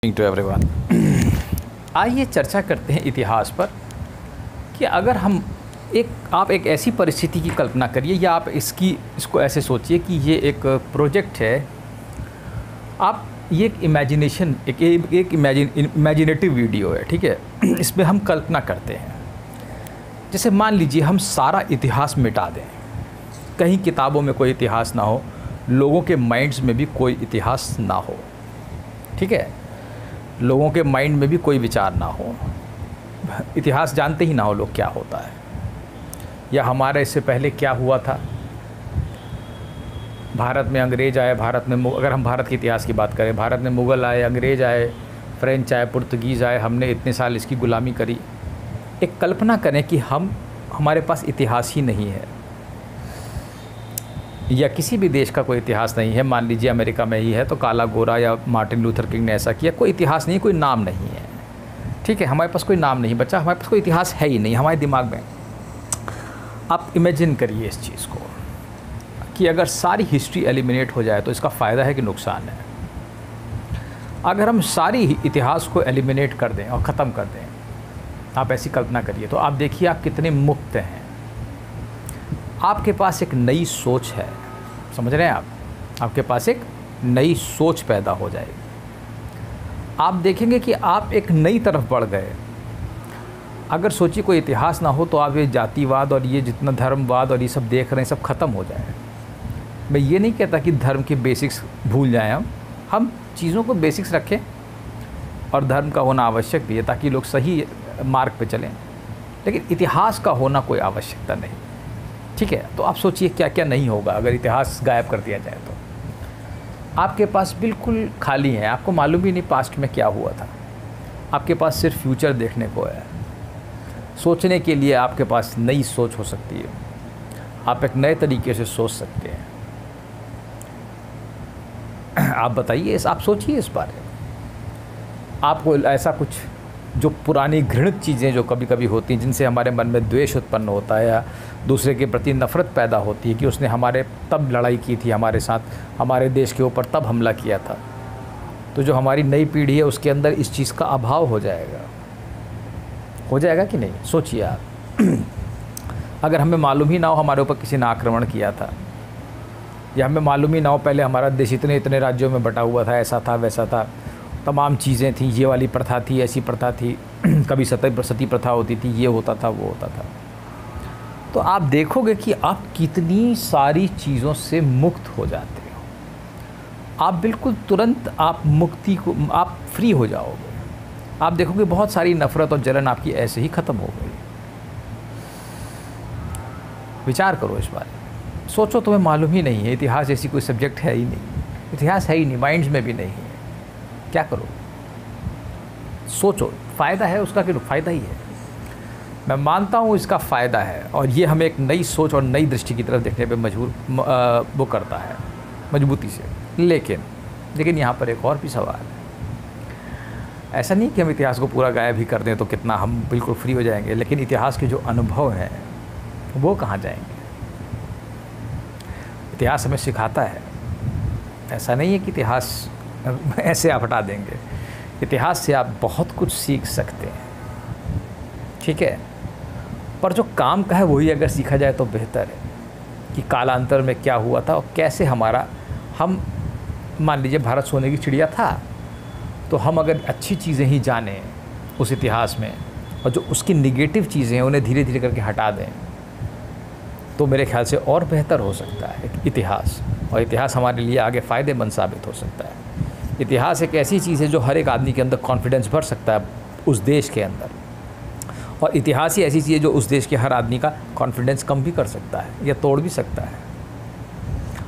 To everyone. आइए चर्चा करते हैं इतिहास पर कि अगर हम आप एक ऐसी परिस्थिति की कल्पना करिए या आप इसको ऐसे सोचिए कि ये एक प्रोजेक्ट है। आप ये एक इमेजिनेटिव वीडियो है, ठीक है। इसमें हम कल्पना करते हैं, जैसे मान लीजिए हम सारा इतिहास मिटा दें, कहीं किताबों में कोई इतिहास ना हो, लोगों के माइंड्स में भी कोई इतिहास ना हो, ठीक है। लोगों के माइंड में भी कोई विचार ना हो, इतिहास जानते ही ना हो लोग क्या होता है या हमारे इससे पहले क्या हुआ था। भारत में अंग्रेज़ आए, अगर हम भारत के इतिहास की बात करें, भारत में मुग़ल आए, अंग्रेज़ आए, फ्रेंच आए, पुर्तगीज़ आए, हमने इतने साल इसकी ग़ुलामी करी। एक कल्पना करें कि हमारे पास इतिहास ही नहीं है या किसी भी देश का कोई इतिहास नहीं है। मान लीजिए अमेरिका में ही है तो काला गोरा या मार्टिन लूथर किंग ने ऐसा किया, कोई इतिहास नहीं, कोई नाम नहीं है, ठीक है। हमारे पास कोई नाम नहीं बचा, हमारे पास कोई इतिहास है ही नहीं हमारे दिमाग में। आप इमेजिन करिए इस चीज़ को कि अगर सारी हिस्ट्री एलिमिनेट हो जाए तो इसका फ़ायदा है कि नुकसान है। अगर हम सारी इतिहास को एलिमिनेट कर दें और ख़त्म कर दें, आप ऐसी कल्पना करिए तो आप देखिए आप कितने मुक्त हैं। आपके पास एक नई सोच है, समझ रहे हैं आप, आपके पास एक नई सोच पैदा हो जाएगी। आप देखेंगे कि आप एक नई तरफ बढ़ गए। अगर सोचिए कोई इतिहास ना हो तो आप ये जातिवाद और ये जितना धर्मवाद और ये सब देख रहे हैं सब ख़त्म हो जाए। मैं ये नहीं कहता कि धर्म के बेसिक्स भूल जाएं, हम चीज़ों को बेसिक्स रखें और धर्म का होना आवश्यक भी है ताकि लोग सही मार्ग पे चलें, लेकिन इतिहास का होना कोई आवश्यकता नहीं, ठीक है। तो आप सोचिए क्या क्या नहीं होगा अगर इतिहास गायब कर दिया जाए तो। आपके पास बिल्कुल खाली है, आपको मालूम ही नहीं पास्ट में क्या हुआ था, आपके पास सिर्फ फ्यूचर देखने को है। सोचने के लिए आपके पास नई सोच हो सकती है, आप एक नए तरीके से सोच सकते हैं। आप बताइए, आप सोचिए इस बारे में। आपको ऐसा कुछ जो पुरानी घृणित चीज़ें जो कभी कभी होती हैं, जिनसे हमारे मन में द्वेष उत्पन्न होता है या दूसरे के प्रति नफ़रत पैदा होती है कि उसने हमारे तब लड़ाई की थी हमारे साथ, हमारे देश के ऊपर तब हमला किया था, तो जो हमारी नई पीढ़ी है उसके अंदर इस चीज़ का अभाव हो जाएगा कि नहीं? सोचिए आप। अगर हमें मालूम ही ना हो हमारे ऊपर किसी ने आक्रमण किया था, या हमें मालूम ही ना हो पहले हमारा देश इतने राज्यों में बटा हुआ था, ऐसा था वैसा था, तमाम चीज़ें थी, ये वाली प्रथा थी, ऐसी प्रथा थी, कभी सती प्रथा होती थी, ये होता था वो होता था, तो आप देखोगे कि आप कितनी सारी चीज़ों से मुक्त हो जाते हो। आप बिल्कुल तुरंत आप फ्री हो जाओगे। आप देखोगे बहुत सारी नफ़रत और जलन आपकी ऐसे ही ख़त्म हो गई। विचार करो इस बारे में, सोचो। तुम्हें मालूम ही नहीं है, इतिहास जैसी कोई सब्जेक्ट है ही नहीं, इतिहास है ही नहीं, माइंड्स में भी नहीं है, क्या करो? सोचो, फ़ायदा है उसका कि फ़ायदा ही है। मैं मानता हूँ इसका फ़ायदा है और ये हमें एक नई सोच और नई दृष्टि की तरफ देखने पे वो करता है मजबूती से। लेकिन यहाँ पर एक और भी सवाल है। ऐसा नहीं कि हम इतिहास को पूरा गायब ही कर दें तो कितना हम बिल्कुल फ्री हो जाएंगे, लेकिन इतिहास के जो अनुभव हैं वो कहाँ जाएंगे? इतिहास हमें सिखाता है, ऐसा नहीं है कि इतिहास ऐसे आप हटा देंगे। इतिहास से आप बहुत कुछ सीख सकते हैं, ठीक है, पर जो काम का है वही अगर सीखा जाए तो बेहतर है कि कालांतर में क्या हुआ था और कैसे हम मान लीजिए भारत सोने की चिड़िया था, तो हम अगर अच्छी चीज़ें ही जानें उस इतिहास में और जो उसकी निगेटिव चीज़ें हैं उन्हें धीरे धीरे करके हटा दें, तो मेरे ख्याल से और बेहतर हो सकता है इतिहास, और इतिहास हमारे लिए आगे फ़ायदेमंद साबित हो सकता है। इतिहास एक ऐसी चीज़ है जो हर एक आदमी के अंदर कॉन्फिडेंस भर सकता है उस देश के अंदर, और इतिहास ही ऐसी चीज़ है जो उस देश के हर आदमी का कॉन्फिडेंस कम भी कर सकता है या तोड़ भी सकता है।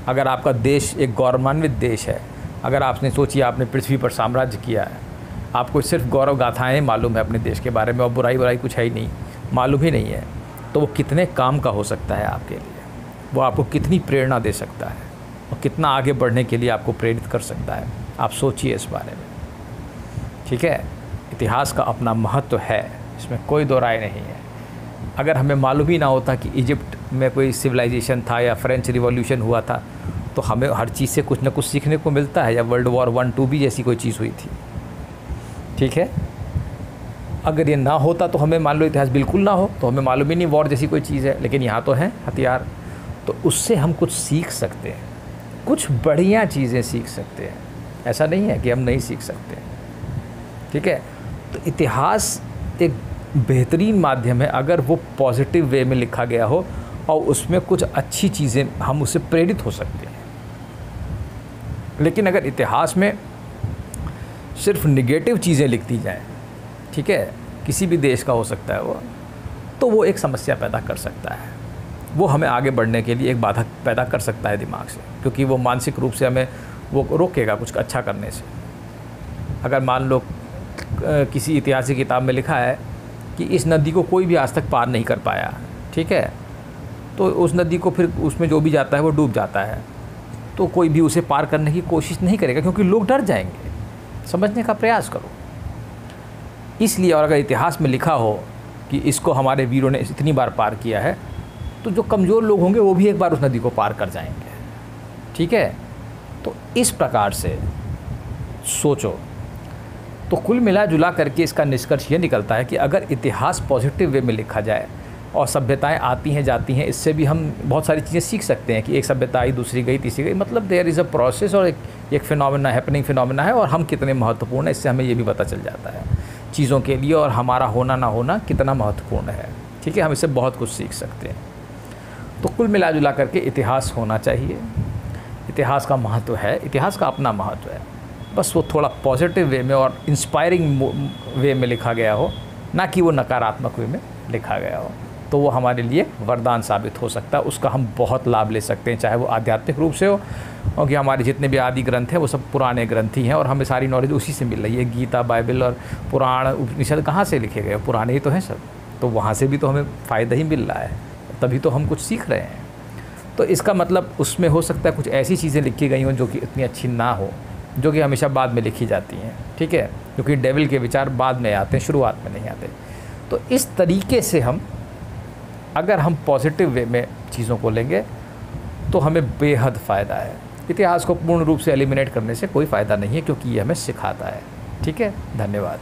अगर आपका देश एक गौरवान्वित देश है, अगर आपने सोचिए आपने पृथ्वी पर साम्राज्य किया है, आपको सिर्फ गौरव गाथाएँ मालूम है अपने देश के बारे में और बुराई कुछ है ही नहीं, मालूम ही नहीं है, तो वो कितने काम का हो सकता है आपके लिए, वो आपको कितनी प्रेरणा दे सकता है और कितना आगे बढ़ने के लिए आपको प्रेरित कर सकता है। आप सोचिए इस बारे में, ठीक है। इतिहास का अपना महत्व है, इसमें कोई दो राय नहीं है। अगर हमें मालूम ही ना होता कि इजिप्ट में कोई सिविलाइजेशन था या फ्रेंच रिवॉल्यूशन हुआ था, तो हमें हर चीज़ से कुछ ना कुछ सीखने को मिलता है, या वर्ल्ड वॉर 1-2 भी जैसी कोई चीज़ हुई थी, ठीक है। अगर ये ना होता तो हमें मान लो इतिहास बिल्कुल ना हो, तो हमें मालूम ही नहीं वॉर जैसी कोई चीज़ है, लेकिन यहाँ तो है हथियार, तो उससे हम कुछ सीख सकते हैं, कुछ बढ़िया चीज़ें सीख सकते हैं। ऐसा नहीं है कि हम नहीं सीख सकते, ठीक है। तो इतिहास एक बेहतरीन माध्यम है अगर वो पॉजिटिव वे में लिखा गया हो और उसमें कुछ अच्छी चीज़ें हम उससे प्रेरित हो सकते हैं। लेकिन अगर इतिहास में सिर्फ निगेटिव चीज़ें लिख दी जाएँ, ठीक है, किसी भी देश का हो सकता है वो, तो वो एक समस्या पैदा कर सकता है, वो हमें आगे बढ़ने के लिए एक बाधा पैदा कर सकता है दिमाग से, क्योंकि वो मानसिक रूप से हमें वो रोकेगा कुछ अच्छा करने से। अगर मान लो किसी इतिहास की किताब में लिखा है कि इस नदी को कोई भी आज तक पार नहीं कर पाया, ठीक है, तो उस नदी को फिर उसमें जो भी जाता है वो डूब जाता है, तो कोई भी उसे पार करने की कोशिश नहीं करेगा, क्योंकि लोग डर जाएंगे। समझने का प्रयास करो इसलिए। और अगर इतिहास में लिखा हो कि इसको हमारे वीरों ने इतनी बार पार किया है, तो जो कमज़ोर लोग होंगे वो भी एक बार उस नदी को पार कर जाएंगे, ठीक है। तो इस प्रकार से सोचो। तो कुल मिला जुला करके इसका निष्कर्ष ये निकलता है कि अगर इतिहास पॉजिटिव वे में लिखा जाए और सभ्यताएं आती हैं जाती हैं, इससे भी हम बहुत सारी चीज़ें सीख सकते हैं कि एक सभ्यता आई, दूसरी गई, तीसरी गई, मतलब देयर इज़ अ प्रोसेस और एक फिनोमेना, हैपनिंग फिनोमेना है, और हम कितने महत्वपूर्ण हैं इससे हमें ये भी पता चल जाता है चीज़ों के लिए, और हमारा होना ना होना कितना महत्वपूर्ण है, ठीक है। हम इससे बहुत कुछ सीख सकते हैं। तो कुल मिला जुला करके इतिहास होना चाहिए, इतिहास का महत्व है, इतिहास का अपना महत्व है, बस वो थोड़ा पॉजिटिव वे में और इंस्पायरिंग वे में लिखा गया हो, ना कि वो नकारात्मक वे में लिखा गया हो, तो वो हमारे लिए वरदान साबित हो सकता है। उसका हम बहुत लाभ ले सकते हैं, चाहे वो आध्यात्मिक रूप से हो, क्योंकि हमारे जितने भी आदि ग्रंथ हैं वो सब पुराने ग्रंथ ही हैं और हमें सारी नॉलेज उसी से मिल रही है। गीता, बाइबल और पुराण, उपनिषद कहाँ से लिखे गए? पुराने ही तो हैं सब, तो वहाँ से भी तो हमें फ़ायदा ही मिल रहा है, तभी तो हम कुछ सीख रहे हैं। तो इसका मतलब उसमें हो सकता है कुछ ऐसी चीज़ें लिखी गई हों जो कि इतनी अच्छी ना हो, जो कि हमेशा बाद में लिखी जाती हैं, ठीक है, क्योंकि डेविल के विचार बाद में आते हैं, शुरुआत में नहीं आते। तो इस तरीके से अगर हम पॉजिटिव वे में चीज़ों को लेंगे तो हमें बेहद फ़ायदा है। इतिहास को पूर्ण रूप से एलिमिनेट करने से कोई फ़ायदा नहीं है, क्योंकि ये हमें सिखाता है, ठीक है। धन्यवाद।